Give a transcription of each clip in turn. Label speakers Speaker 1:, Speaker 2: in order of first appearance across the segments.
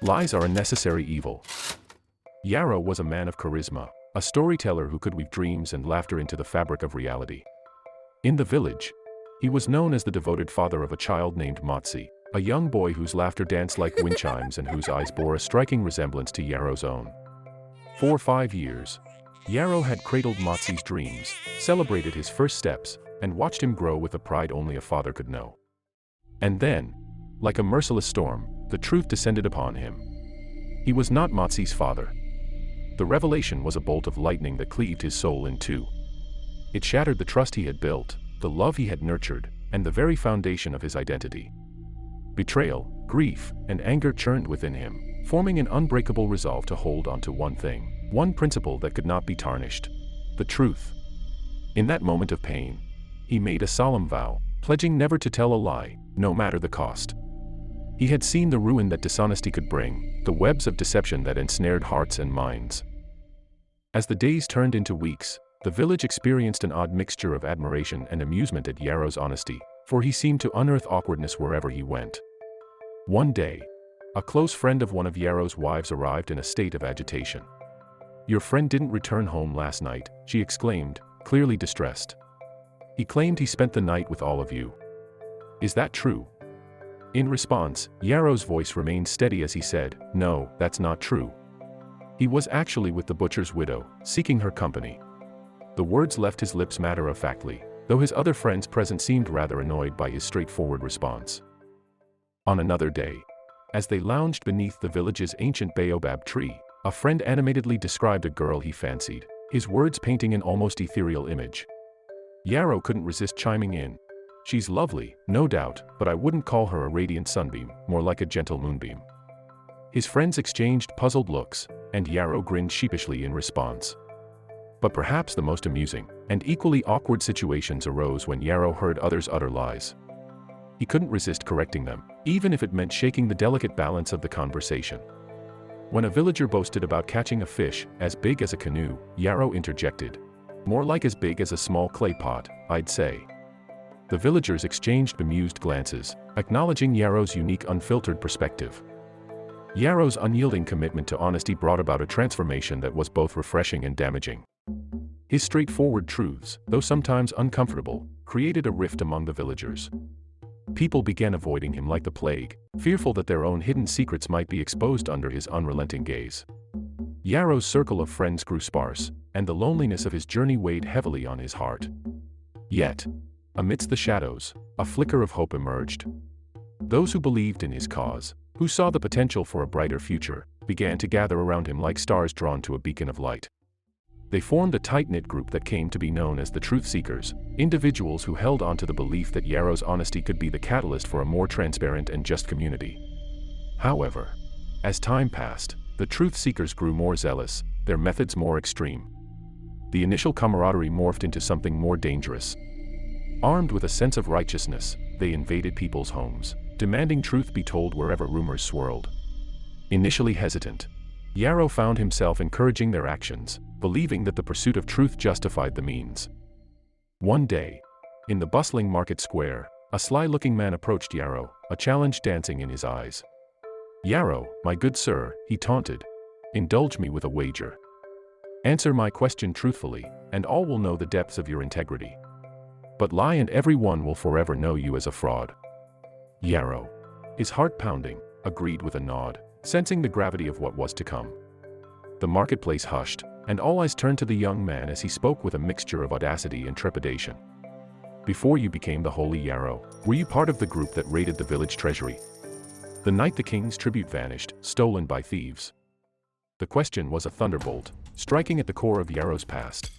Speaker 1: Lies are a necessary evil. Yarrow was a man of charisma, a storyteller who could weave dreams and laughter into the fabric of reality. In the village, he was known as the devoted father of a child named Motsi, a young boy whose laughter danced like wind chimes and whose eyes bore a striking resemblance to Yarrow's own. For 5 years, Yarrow had cradled Motsi's dreams, celebrated his first steps, and watched him grow with a pride only a father could know. And then, like a merciless storm, the truth descended upon him. He was not Motsi's father. The revelation was a bolt of lightning that cleaved his soul in two. It shattered the trust he had built, the love he had nurtured, and the very foundation of his identity. Betrayal, grief, and anger churned within him, forming an unbreakable resolve to hold on to one thing, one principle that could not be tarnished: the truth. In that moment of pain, he made a solemn vow, pledging never to tell a lie, no matter the cost. He had seen the ruin that dishonesty could bring, the webs of deception that ensnared hearts and minds. As the days turned into weeks, the village experienced an odd mixture of admiration and amusement at Yarrow's honesty, for he seemed to unearth awkwardness wherever he went. One day, a close friend of one of Yarrow's wives arrived in a state of agitation. "Your friend didn't return home last night," she exclaimed, clearly distressed. "He claimed he spent the night with all of you. Is that true?" In response, Yarrow's voice remained steady as he said, "No, that's not true. He was actually with the butcher's widow, seeking her company." The words left his lips matter-of-factly, though his other friends present seemed rather annoyed by his straightforward response. On another day, as they lounged beneath the village's ancient baobab tree, a friend animatedly described a girl he fancied, his words painting an almost ethereal image. Yarrow couldn't resist chiming in. "She's lovely, no doubt, but I wouldn't call her a radiant sunbeam, more like a gentle moonbeam." His friends exchanged puzzled looks, and Yarrow grinned sheepishly in response. But perhaps the most amusing, and equally awkward situations arose when Yarrow heard others utter lies. He couldn't resist correcting them, even if it meant shaking the delicate balance of the conversation. When a villager boasted about catching a fish as big as a canoe, Yarrow interjected, "More like as big as a small clay pot, I'd say." The villagers exchanged bemused glances, acknowledging Yarrow's unique unfiltered perspective. Yarrow's unyielding commitment to honesty brought about a transformation that was both refreshing and damaging. His straightforward truths, though sometimes uncomfortable, created a rift among the villagers. People began avoiding him like the plague, fearful that their own hidden secrets might be exposed under his unrelenting gaze. Yarrow's circle of friends grew sparse, and the loneliness of his journey weighed heavily on his heart. Yet, amidst the shadows, a flicker of hope emerged. Those who believed in his cause, who saw the potential for a brighter future, began to gather around him like stars drawn to a beacon of light. They formed a tight-knit group that came to be known as the Truth Seekers, individuals who held on to the belief that Yarrow's honesty could be the catalyst for a more transparent and just community. However, as time passed, the Truth Seekers grew more zealous, their methods more extreme. The initial camaraderie morphed into something more dangerous. Armed with a sense of righteousness, they invaded people's homes, demanding truth be told wherever rumors swirled. Initially hesitant, Yarrow found himself encouraging their actions, believing that the pursuit of truth justified the means. One day, in the bustling market square, a sly-looking man approached Yarrow, a challenge dancing in his eyes. "Yarrow, my good sir," he taunted, "indulge me with a wager. Answer my question truthfully, and all will know the depths of your integrity. But lie and everyone will forever know you as a fraud." Yarrow, his heart pounding, agreed with a nod, sensing the gravity of what was to come. The marketplace hushed, and all eyes turned to the young man as he spoke with a mixture of audacity and trepidation. "Before you became the holy Yarrow, were you part of the group that raided the village treasury? The night the king's tribute vanished, stolen by thieves?" The question was a thunderbolt, striking at the core of Yarrow's past.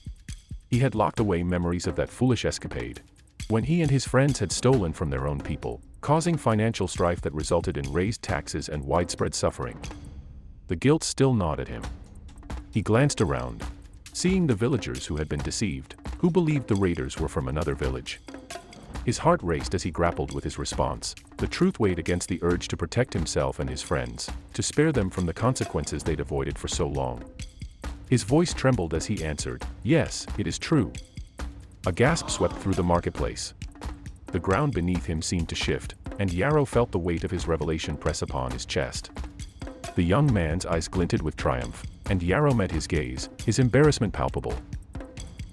Speaker 1: He had locked away memories of that foolish escapade, when he and his friends had stolen from their own people, causing financial strife that resulted in raised taxes and widespread suffering. The guilt still gnawed at him. He glanced around, seeing the villagers who had been deceived, who believed the raiders were from another village. His heart raced as he grappled with his response. The truth weighed against the urge to protect himself and his friends, to spare them from the consequences they'd avoided for so long. His voice trembled as he answered, "Yes, it is true." A gasp swept through the marketplace. The ground beneath him seemed to shift, and Yarrow felt the weight of his revelation press upon his chest. The young man's eyes glinted with triumph, and Yarrow met his gaze, his embarrassment palpable.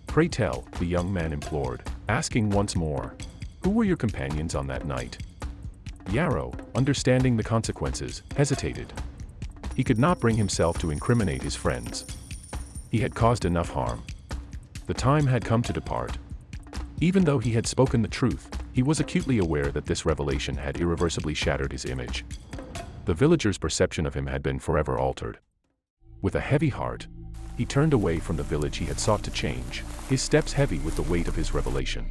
Speaker 1: "Pray tell," the young man implored, asking once more, "who were your companions on that night?" Yarrow, understanding the consequences, hesitated. He could not bring himself to incriminate his friends. He had caused enough harm. The time had come to depart. Even though he had spoken the truth, he was acutely aware that this revelation had irreversibly shattered his image. The villagers' perception of him had been forever altered. With a heavy heart, he turned away from the village he had sought to change, his steps heavy with the weight of his revelation.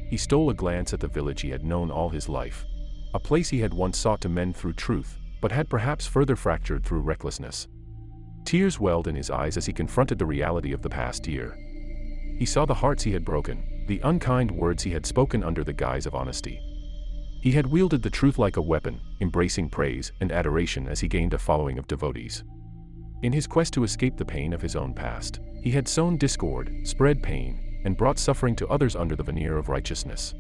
Speaker 1: He stole a glance at the village he had known all his life, a place he had once sought to mend through truth, but had perhaps further fractured through recklessness. Tears welled in his eyes as he confronted the reality of the past year. He saw the hearts he had broken, the unkind words he had spoken under the guise of honesty. He had wielded the truth like a weapon, embracing praise and adoration as he gained a following of devotees. In his quest to escape the pain of his own past, he had sown discord, spread pain, and brought suffering to others under the veneer of righteousness.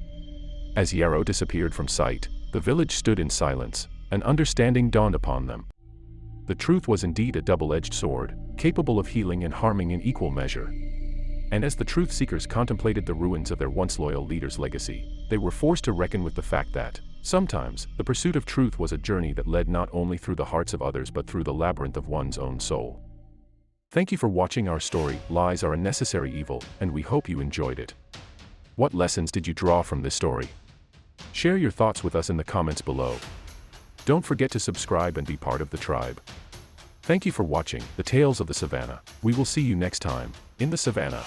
Speaker 1: As Yarrow disappeared from sight, the village stood in silence, and understanding dawned upon them. The truth was indeed a double-edged sword, capable of healing and harming in equal measure. And as the truth-seekers contemplated the ruins of their once loyal leader's legacy, they were forced to reckon with the fact that, sometimes, the pursuit of truth was a journey that led not only through the hearts of others but through the labyrinth of one's own soul. Thank you for watching our story, Lies Are a Necessary Evil, and we hope you enjoyed it. What lessons did you draw from this story? Share your thoughts with us in the comments below. Don't forget to subscribe and be part of the tribe. Thank you for watching The Tales of the Savannah. We will see you next time, in the Savannah.